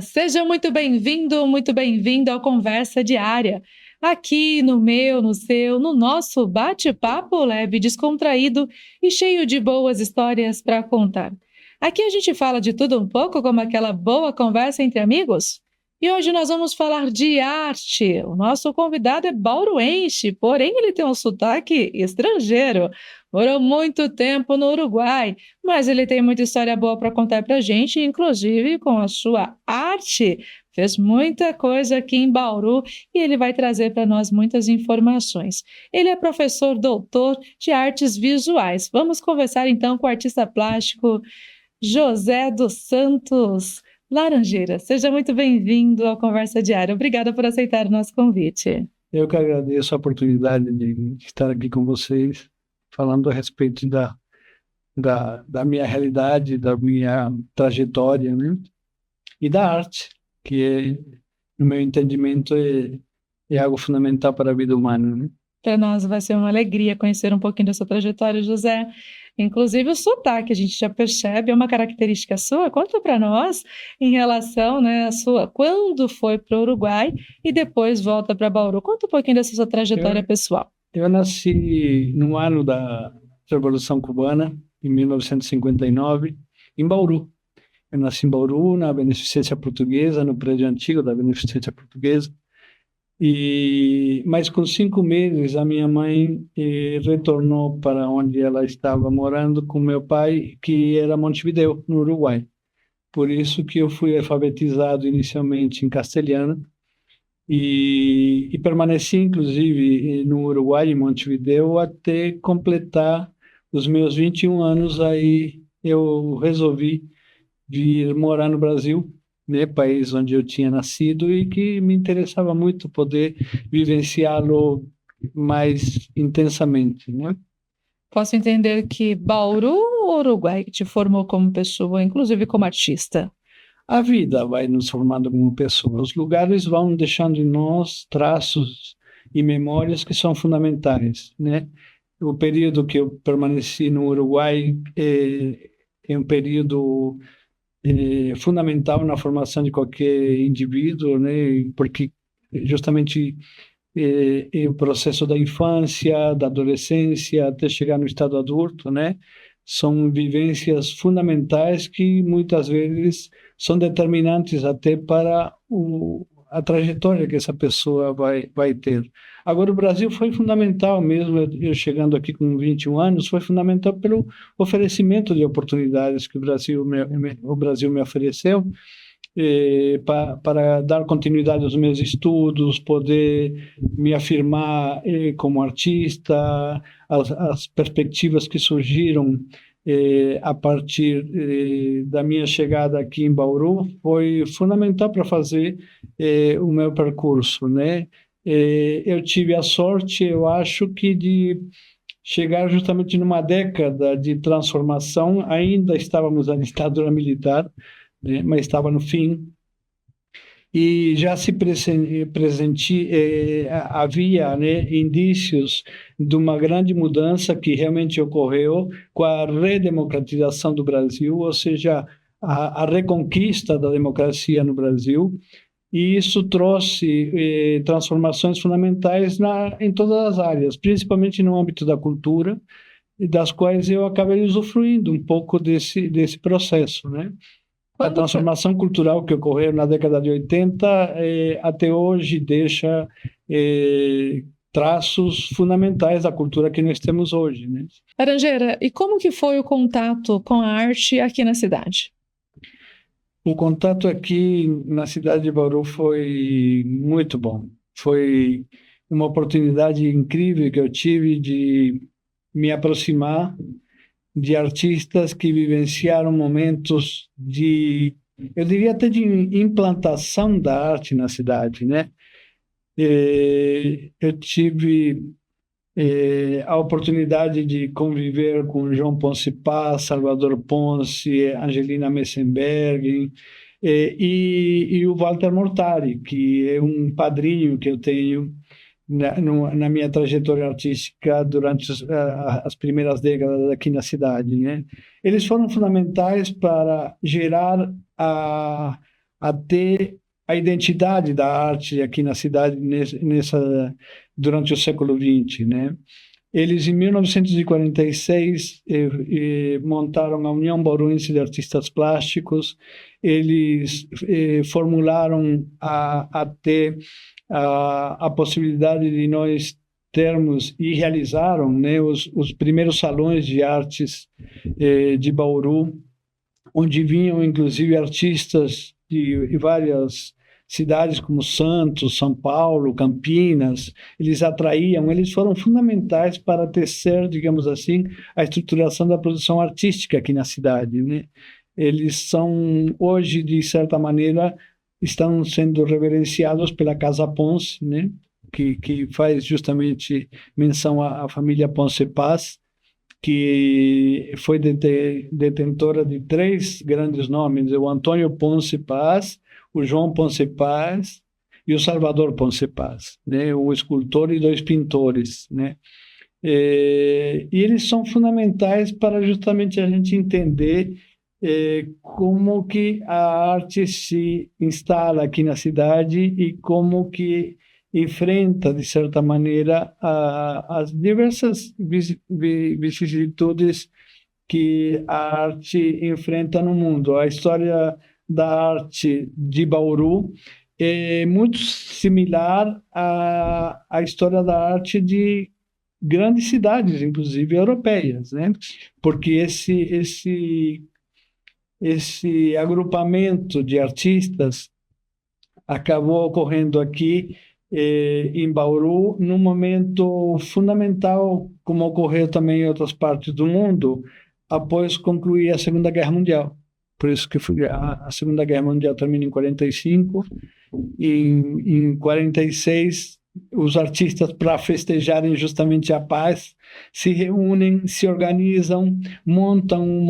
Seja muito bem-vindo ao Conversa Diária. Aqui no meu, no seu, no nosso bate-papo leve, descontraído e cheio de boas histórias para contar. Aqui a gente fala de tudo um pouco, como aquela boa conversa entre amigos. E hoje nós vamos falar de arte. O nosso convidado é bauruense, porém ele tem um sotaque estrangeiro. Morou muito tempo no Uruguai, mas ele tem muita história boa para contar para a gente, inclusive com a sua arte. Fez muita coisa aqui em Bauru e ele vai trazer para nós muitas informações. Ele é professor doutor de artes visuais. Vamos conversar então com o artista plástico José dos Santos Laranjeira. Seja muito bem-vindo ao Conversa Diária. Obrigada por aceitar o nosso convite. Eu que agradeço a oportunidade de estar aqui com vocês, falando a respeito da minha realidade, da minha trajetória, né? E da arte, que, no meu entendimento, é algo fundamental para a vida humana, né? Para nós vai ser uma alegria conhecer um pouquinho da sua trajetória, José. Inclusive o sotaque, a gente já percebe, é uma característica sua. Conta para nós em relação, né, a sua, quando foi para o Uruguai e depois volta para Bauru. Conta um pouquinho dessa sua trajetória pessoal. Eu nasci no ano da Revolução Cubana, em 1959, em Bauru. Eu nasci em Bauru, na Beneficência Portuguesa, no prédio antigo da Beneficência Portuguesa. Mas com 5 meses, a minha mãe retornou para onde ela estava morando com meu pai, que era Montevideo, no Uruguai. Por isso que eu fui alfabetizado inicialmente em castelhano e permaneci, inclusive, no Uruguai, em Montevideo, até completar os meus 21 anos. Aí eu resolvi vir morar no Brasil, né, país onde eu tinha nascido e que me interessava muito poder vivenciá-lo mais intensamente, né? Posso entender que Bauru ou Uruguai que te formou como pessoa, inclusive como artista? A vida vai nos formando como pessoa. Os lugares vão deixando em nós traços e memórias que são fundamentais, né? O período que eu permaneci no Uruguai é um período fundamental na formação de qualquer indivíduo, né? Porque justamente o processo da infância, da adolescência, até chegar no estado adulto, né? São vivências fundamentais que muitas vezes são determinantes até para a trajetória que essa pessoa vai ter. Agora, o Brasil foi fundamental mesmo, eu chegando aqui com 21 anos, foi fundamental pelo oferecimento de oportunidades que o Brasil me ofereceu, para dar continuidade aos meus estudos, poder me afirmar como artista, as perspectivas que surgiram a partir da minha chegada aqui em Bauru foi fundamental para fazer o meu percurso, né? Eu tive a sorte, eu acho, que de chegar justamente numa década de transformação. Ainda estávamos na ditadura militar, né? Mas estava no fim. E já havia, né, indícios de uma grande mudança que realmente ocorreu com a redemocratização do Brasil, ou seja, a reconquista da democracia no Brasil. E isso trouxe transformações fundamentais em todas as áreas, principalmente no âmbito da cultura, das quais eu acabei usufruindo um pouco desse processo, né? A transformação cultural que ocorreu na década de 80 até hoje deixa traços fundamentais da cultura que nós temos hoje, né? Laranjeira, e como que foi o contato com a arte aqui na cidade? O contato aqui na cidade de Bauru foi muito bom. Foi uma oportunidade incrível que eu tive de me aproximar de artistas que vivenciaram momentos eu diria até de implantação da arte na cidade, né? Eu tive a oportunidade de conviver com João Ponce Paz, Salvador Ponce, Angelina Messenberg e o Walter Mortari, que é um padrinho que eu tenho na minha trajetória artística durante as primeiras décadas aqui na cidade, né? Eles foram fundamentais para gerar até a identidade da arte aqui na cidade durante o século XX, né? Eles, em 1946, montaram a União Bauruense de Artistas Plásticos. Eles formularam até a possibilidade de nós termos e realizaram, né, os primeiros salões de artes de Bauru, onde vinham, inclusive, artistas de várias cidades como Santos, São Paulo, Campinas. Eles foram fundamentais para tecer, digamos assim, a estruturação da produção artística aqui na cidade, né? Eles são, hoje, de certa maneira, estão sendo reverenciados pela Casa Ponce, né? Que faz justamente menção à família Ponce Paz, que foi detentora de 3 grandes nomes: o Antônio Ponce Paz, o João Ponce Paz e o Salvador Ponce Paz, né? O escultor e 2 pintores, né? E eles são fundamentais para justamente a gente entender como que a arte se instala aqui na cidade e como que enfrenta, de certa maneira, as diversas vicissitudes que a arte enfrenta no mundo. A história da arte de Bauru é muito similar à história da arte de grandes cidades, inclusive europeias, né? Porque esse agrupamento de artistas acabou ocorrendo aqui em Bauru num momento fundamental, como ocorreu também em outras partes do mundo, após concluir a Segunda Guerra Mundial. Por isso que a Segunda Guerra Mundial termina em 45, e em 46 os artistas, para festejarem justamente a paz, se reúnem, se organizam, montam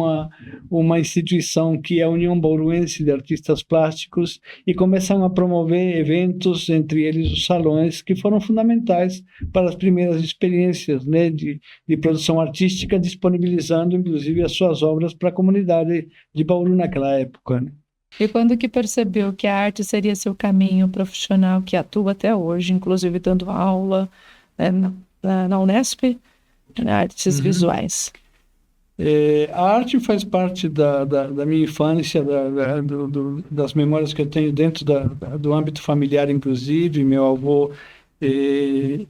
uma instituição que é a União Bauruense de Artistas Plásticos e começam a promover eventos, entre eles os salões, que foram fundamentais para as primeiras experiências, né, de produção artística, disponibilizando inclusive as suas obras para a comunidade de Bauru naquela época, né? E quando que percebeu que a arte seria seu caminho profissional, que atua até hoje, inclusive dando aula, né, na Unesp, artes visuais? A arte faz parte da minha infância, das memórias que eu tenho dentro do âmbito familiar, inclusive. Meu avô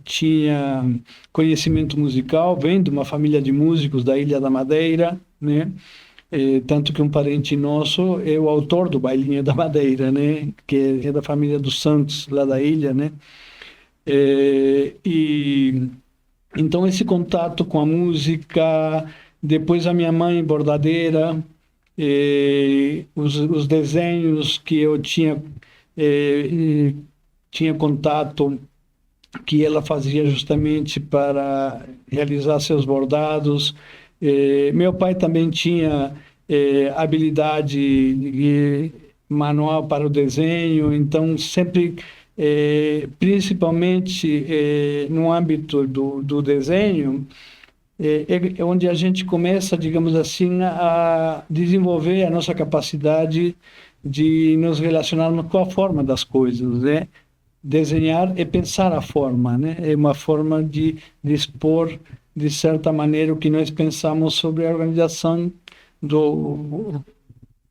tinha conhecimento musical, vem de uma família de músicos da Ilha da Madeira, né? Tanto que um parente nosso é o autor do Bailinho da Madeira, né? Que é da família dos Santos, lá da ilha, né? E então esse contato com a música, depois a minha mãe bordadeira, os desenhos que eu tinha contato, que ela fazia justamente para realizar seus bordados. Meu pai também tinha habilidade manual para o desenho, então sempre, principalmente no âmbito do desenho, é onde a gente começa, digamos assim, a desenvolver a nossa capacidade de nos relacionarmos com a forma das coisas, né? Desenhar é pensar a forma, né? É uma forma de expor, de certa maneira, o que nós pensamos sobre a organização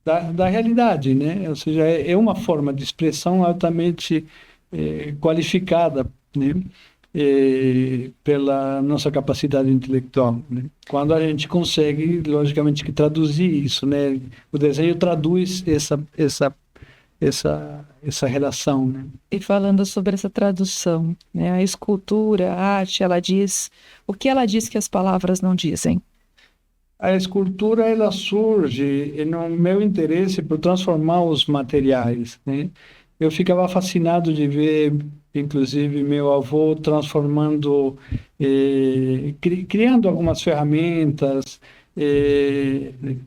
da realidade, né? Ou seja, é uma forma de expressão altamente qualificada, né? Pela nossa capacidade intelectual, né? Quando a gente consegue, logicamente, que traduzir isso, né? O desenho traduz essa relação, né? E falando sobre essa tradução, né? A escultura, a arte, ela diz o que ela diz que as palavras não dizem. A escultura, ela surge no meu interesse por transformar os materiais, né? Eu ficava fascinado de ver, inclusive, meu avô transformando, criando algumas ferramentas,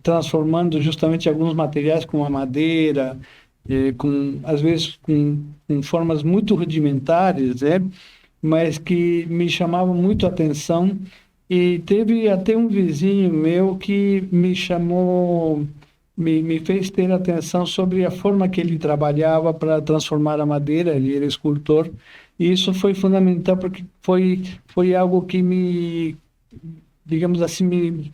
transformando justamente alguns materiais como a madeira, às vezes com formas muito rudimentares, né? Mas que me chamavam muito a atenção. E teve até um vizinho meu que me chamou me fez ter atenção sobre a forma que ele trabalhava para transformar a madeira. Ele era escultor, e isso foi fundamental porque foi algo que me, digamos assim, me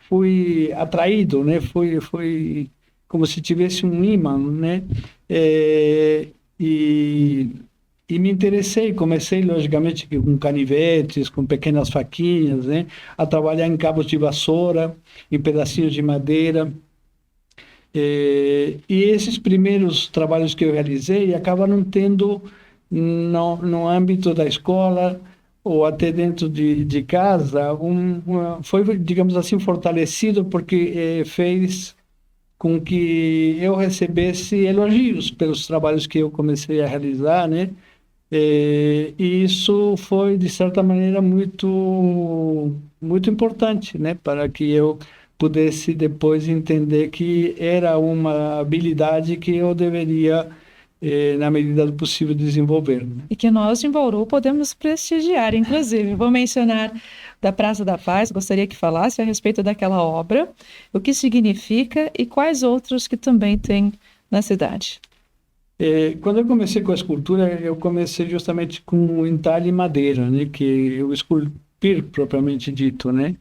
fui atraído, né? Foi como se tivesse um imã, né? É, e, e me interessei, comecei logicamente com canivetes, com pequenas faquinhas, né? A trabalhar em cabos de vassoura, em pedacinhos de madeira. E esses primeiros trabalhos que eu realizei acabaram tendo no âmbito da escola ou até dentro de casa, foi, digamos assim, fortalecido porque fez com que eu recebesse elogios pelos trabalhos que eu comecei a realizar, né? E isso foi, de certa maneira, muito importante, né? Para que eu pudesse depois entender que era uma habilidade que eu deveria, na medida do possível, desenvolver, né? E que nós em Bauru podemos prestigiar, inclusive. Vou mencionar da Praça da Paz, gostaria que falasse a respeito daquela obra, o que significa e quais outros que também tem na cidade. Quando eu comecei com a escultura, eu comecei justamente com o entalhe em madeira, né? Que o esculpir propriamente dito, né?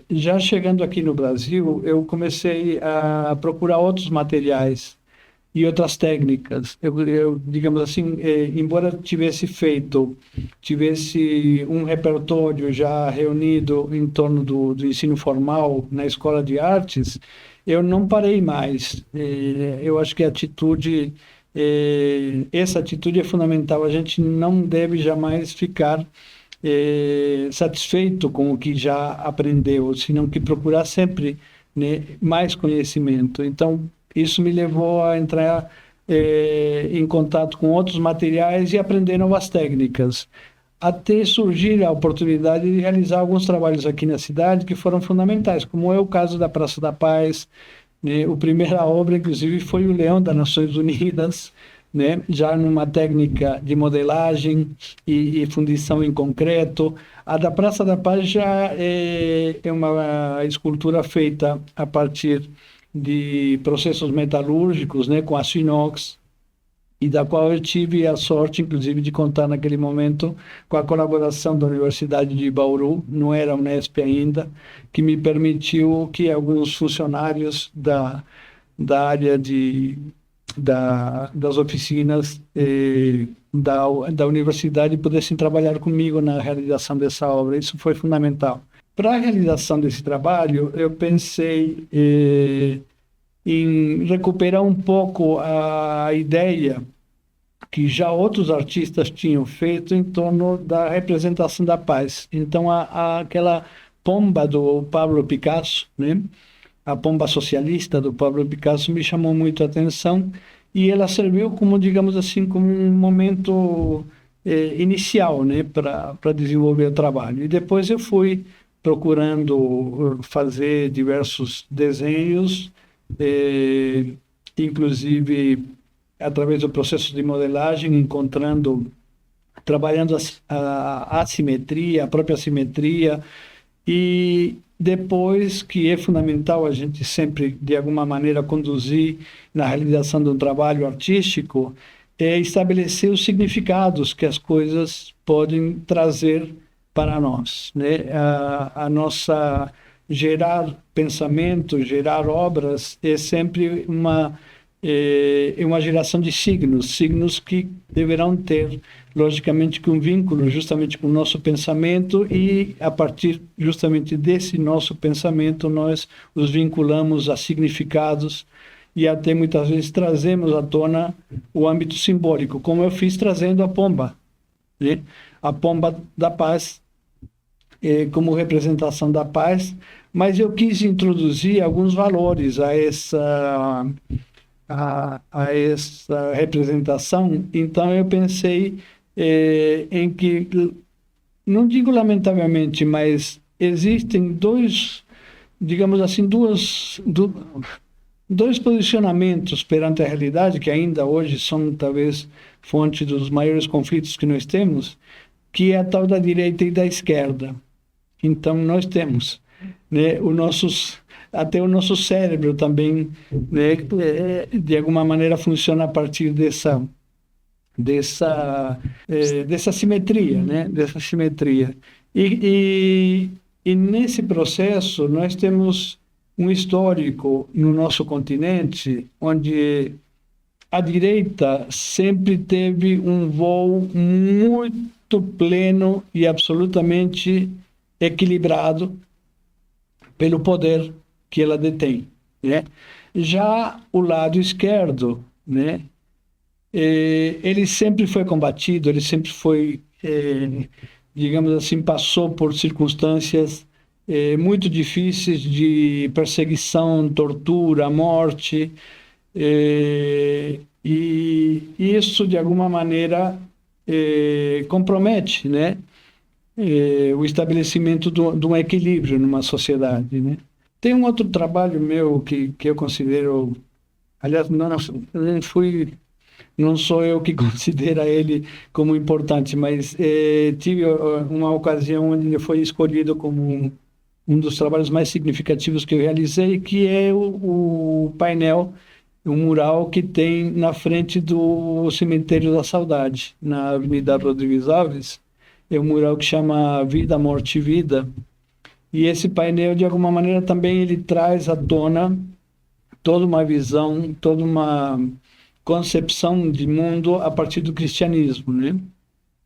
Já chegando aqui no Brasil, eu comecei a procurar outros materiais e outras técnicas. Digamos assim, embora tivesse um repertório já reunido em torno do ensino formal na escola de artes, eu não parei mais. Eu acho que essa atitude é fundamental. A gente não deve jamais ficar satisfeito com o que já aprendeu, senão que procurar sempre, né, mais conhecimento. Então, isso me levou a entrar em contato com outros materiais e aprender novas técnicas, até surgir a oportunidade de realizar alguns trabalhos aqui na cidade que foram fundamentais, como é o caso da Praça da Paz, né? A primeira obra, inclusive, foi o Leão das Nações Unidas, né? Já numa técnica de modelagem e fundição em concreto. A da Praça da Paz já é uma escultura feita a partir de processos metalúrgicos, né, com aço inox, e da qual eu tive a sorte, inclusive, de contar naquele momento com a colaboração da Universidade de Bauru, não era a Unesp ainda, que me permitiu que alguns funcionários da área das oficinas da universidade pudessem trabalhar comigo na realização dessa obra. Isso foi fundamental. Para a realização desse trabalho, eu pensei em recuperar um pouco a ideia que já outros artistas tinham feito em torno da representação da paz. Então, aquela pomba do Pablo Picasso, né? A pomba socialista do Pablo Picasso me chamou muito a atenção, e ela serviu como, digamos assim, como um momento inicial, né, para desenvolver o trabalho. E depois eu fui procurando fazer diversos desenhos, inclusive através do processo de modelagem, trabalhando a assimetria, a própria simetria, e depois, que é fundamental a gente sempre, de alguma maneira, conduzir na realização de um trabalho artístico, é estabelecer os significados que as coisas podem trazer para nós, né? A nossa gerar pensamento, gerar obras é sempre uma geração de signos que deverão ter, logicamente, um vínculo justamente com o nosso pensamento, e a partir justamente desse nosso pensamento nós os vinculamos a significados, e até muitas vezes trazemos à tona o âmbito simbólico, como eu fiz trazendo a pomba, né? A pomba da paz, como representação da paz, mas eu quis introduzir alguns valores a essa representação. Então eu pensei em que, não digo lamentavelmente, mas existem digamos assim, dois posicionamentos perante a realidade, que ainda hoje são talvez fonte dos maiores conflitos que nós temos, que é a tal da direita e da esquerda. Então nós temos, né, os nossos até o nosso cérebro também, né, de alguma maneira funciona a partir dessa simetria, né? Dessa simetria. E nesse processo nós temos um histórico no nosso continente onde a direita sempre teve um voo muito pleno e absolutamente equilibrado pelo poder que ela detém, né? Já o lado esquerdo, né? Ele sempre foi combatido, ele sempre foi, digamos assim, passou por circunstâncias muito difíceis de perseguição, tortura, morte, e isso, de alguma maneira, compromete, né, o estabelecimento de um equilíbrio numa sociedade, né? Tem um outro trabalho meu que eu considero, aliás, não sou eu que considero ele como importante, mas tive uma ocasião onde ele foi escolhido como um dos trabalhos mais significativos que eu realizei, que é o painel, um mural que tem na frente do Cemitério da Saudade, na Avenida Rodrigues Alves. É um mural que chama Vida, Morte e Vida. E esse painel, de alguma maneira, também ele traz à tona toda uma visão, toda uma concepção de mundo a partir do cristianismo, né?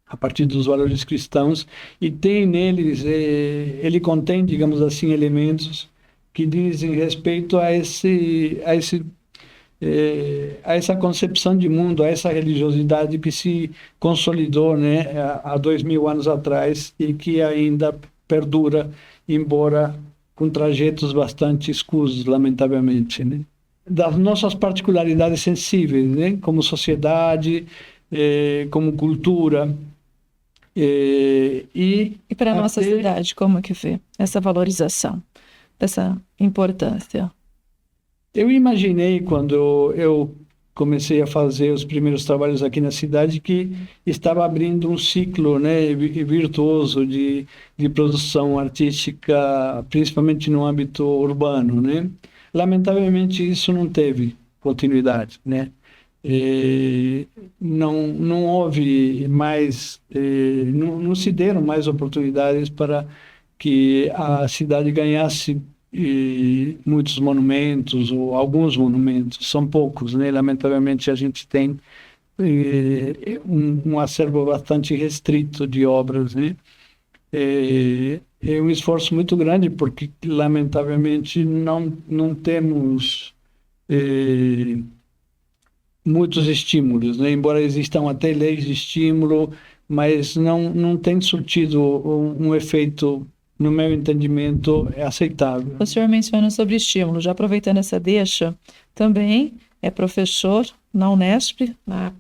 A partir dos valores cristãos, e tem neles, ele contém, digamos assim, elementos que dizem respeito a essa concepção de mundo, a essa religiosidade que se consolidou, né, há 2000 anos atrás e que ainda perdura, embora com trajetos bastante escusos, lamentavelmente, né? Das nossas particularidades sensíveis, né, como sociedade, como cultura, e para a nossa cidade, como é que vê essa valorização, dessa importância? Eu imaginei, quando eu comecei a fazer os primeiros trabalhos aqui na cidade, que estava abrindo um ciclo, né, virtuoso de produção artística, principalmente no âmbito urbano, né? Lamentavelmente, isso não teve continuidade, né? Não houve mais, não se deram mais oportunidades para que a cidade ganhasse muitos monumentos, ou alguns monumentos, são poucos, né? Lamentavelmente a gente tem um acervo bastante restrito de obras, né? É um esforço muito grande, porque lamentavelmente não temos muitos estímulos, né? Embora existam até leis de estímulo, mas não tem surtido um efeito, no meu entendimento, aceitável. O senhor menciona sobre estímulo, já aproveitando essa deixa, também é professor na Unesp, na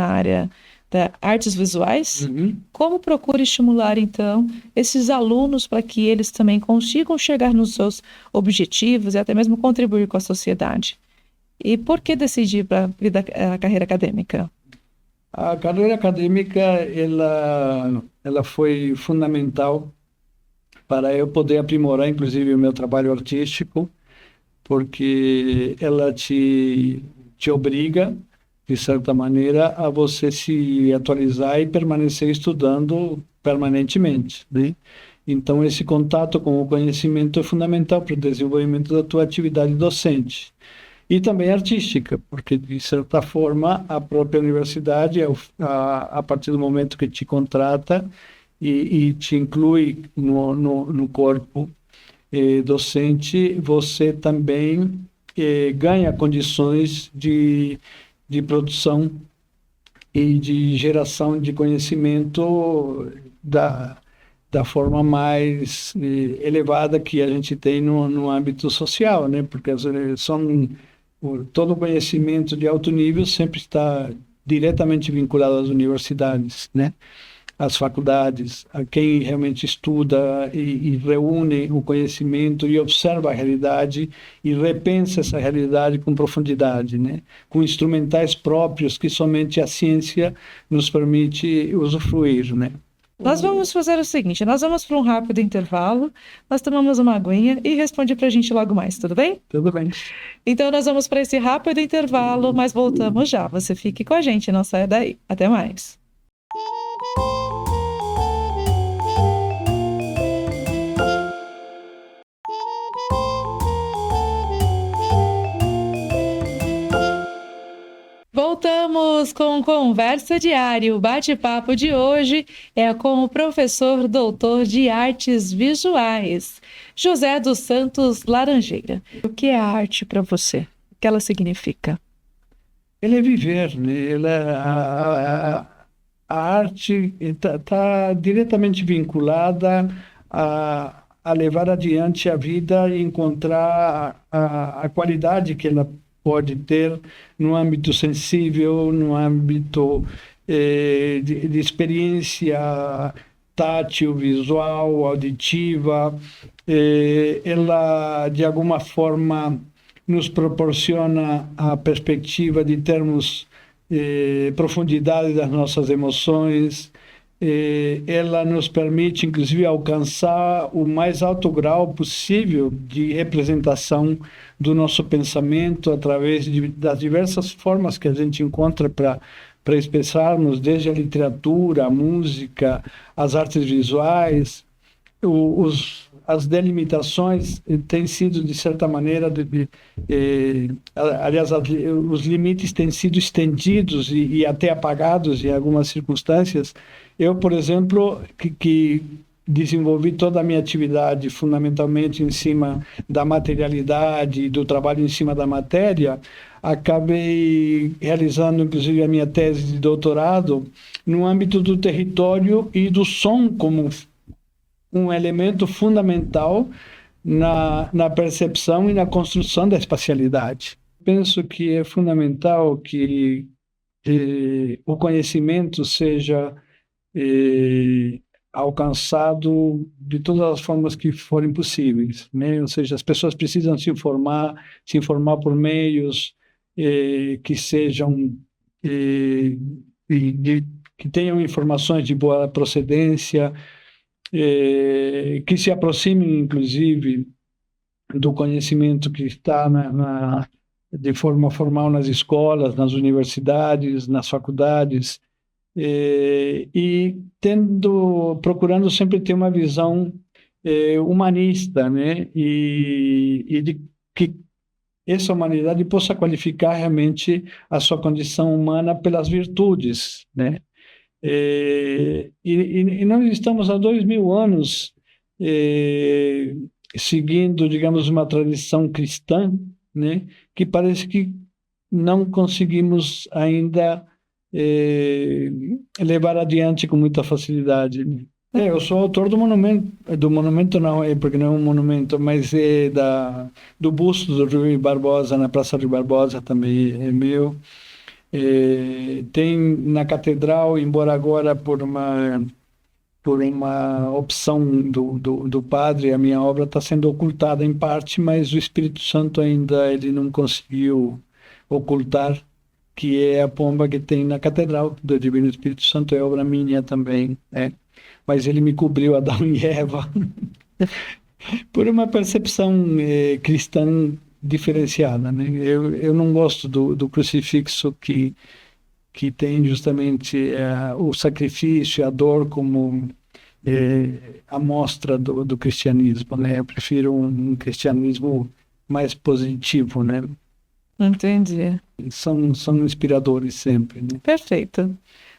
área da artes visuais. Uhum. Como procura estimular, então, esses alunos para que eles também consigam chegar nos seus objetivos e até mesmo contribuir com a sociedade? E por que decidir para a carreira acadêmica? A carreira acadêmica, ela foi fundamental para eu poder aprimorar, inclusive, o meu trabalho artístico, porque ela te obriga, de certa maneira, a você se atualizar e permanecer estudando permanentemente, né? Então, esse contato com o conhecimento é fundamental para o desenvolvimento da tua atividade docente. E também artística, porque, de certa forma, a própria universidade, a partir do momento que te contrata e te inclui no corpo docente, você também ganha condições de produção e de geração de conhecimento da forma mais elevada que a gente tem no âmbito social, né? Porque todo o conhecimento de alto nível sempre está diretamente vinculado às universidades, né? Às faculdades, a quem realmente estuda e reúne o conhecimento e observa a realidade e repensa essa realidade com profundidade, né? Com instrumentais próprios que somente a ciência nos permite usufruir, né? Nós vamos fazer o seguinte, nós vamos para um rápido intervalo, nós tomamos uma aguinha e responde para a gente logo mais, tudo bem? Tudo bem. Então nós vamos para esse rápido intervalo, mas voltamos já. Você fique com a gente, não saia daí. Até mais. Voltamos com Conversa Diária. O bate-papo de hoje é com o professor doutor de Artes Visuais, José dos Santos Laranjeira. O que é a arte para você? O que ela significa? Ele é viver, né? A arte está diretamente vinculada a levar adiante a vida e encontrar a qualidade que ela pode ter no âmbito sensível, no âmbito de experiência tátil, visual, auditiva. Ela, de alguma forma, nos proporciona a perspectiva de termos profundidade das nossas emoções. Ela nos permite, inclusive, alcançar o mais alto grau possível de representação do nosso pensamento através das diversas formas que a gente encontra para expressarmos, desde a literatura, a música, as artes visuais. As delimitações têm sido, de certa maneira, aliás, os limites têm sido estendidos e até apagados em algumas circunstâncias. Eu, por exemplo, que desenvolvi toda a minha atividade fundamentalmente em cima da materialidade, do trabalho em cima da matéria, acabei realizando, inclusive, a minha tese de doutorado no âmbito do território e do som como um elemento fundamental na percepção e na construção da espacialidade. Penso que é fundamental que o conhecimento seja alcançado de todas as formas que forem possíveis, né? Ou seja, as pessoas precisam se informar por meios que sejam que tenham informações de boa procedência, que se aproximem, inclusive, do conhecimento que está de forma formal nas escolas, nas universidades, nas faculdades, e procurando sempre ter uma visão humanista, né? E de que essa humanidade possa qualificar realmente a sua condição humana pelas virtudes, né? E nós estamos há 2000 anos seguindo, digamos, uma tradição cristã, né, que parece que não conseguimos ainda levar adiante com muita facilidade. Eu sou autor do monumento não é porque não é um monumento, mas do busto do Rui Barbosa na Praça Rui Barbosa, também é meu. Tem na catedral, embora agora por uma opção do padre, a minha obra está sendo ocultada em parte, mas o Espírito Santo ainda ele não conseguiu ocultar, que é a pomba que tem na catedral do Divino Espírito Santo, é obra minha também, né? Mas ele me cobriu, Adão e Eva, por uma percepção cristã diferenciada, né? Eu não gosto do crucifixo que tem justamente o sacrifício, a dor como a mostra do cristianismo, né? Eu prefiro um cristianismo mais positivo, né? Entendi. São inspiradores sempre, né? Perfeito.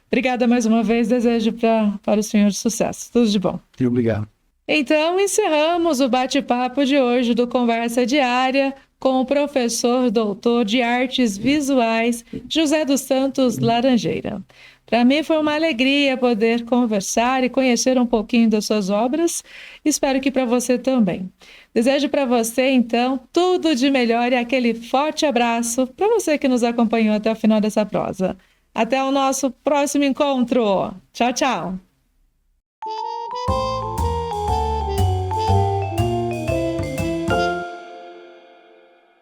Obrigada mais uma vez, desejo para o senhor sucesso. Tudo de bom. Obrigado. Então, encerramos o bate-papo de hoje do Conversa Diária com o professor doutor de Artes Visuais, José dos Santos Laranjeira. Para mim foi uma alegria poder conversar e conhecer um pouquinho das suas obras. Espero que para você também. Desejo para você, então, tudo de melhor e aquele forte abraço para você que nos acompanhou até o final dessa prosa. Até o nosso próximo encontro. Tchau, tchau.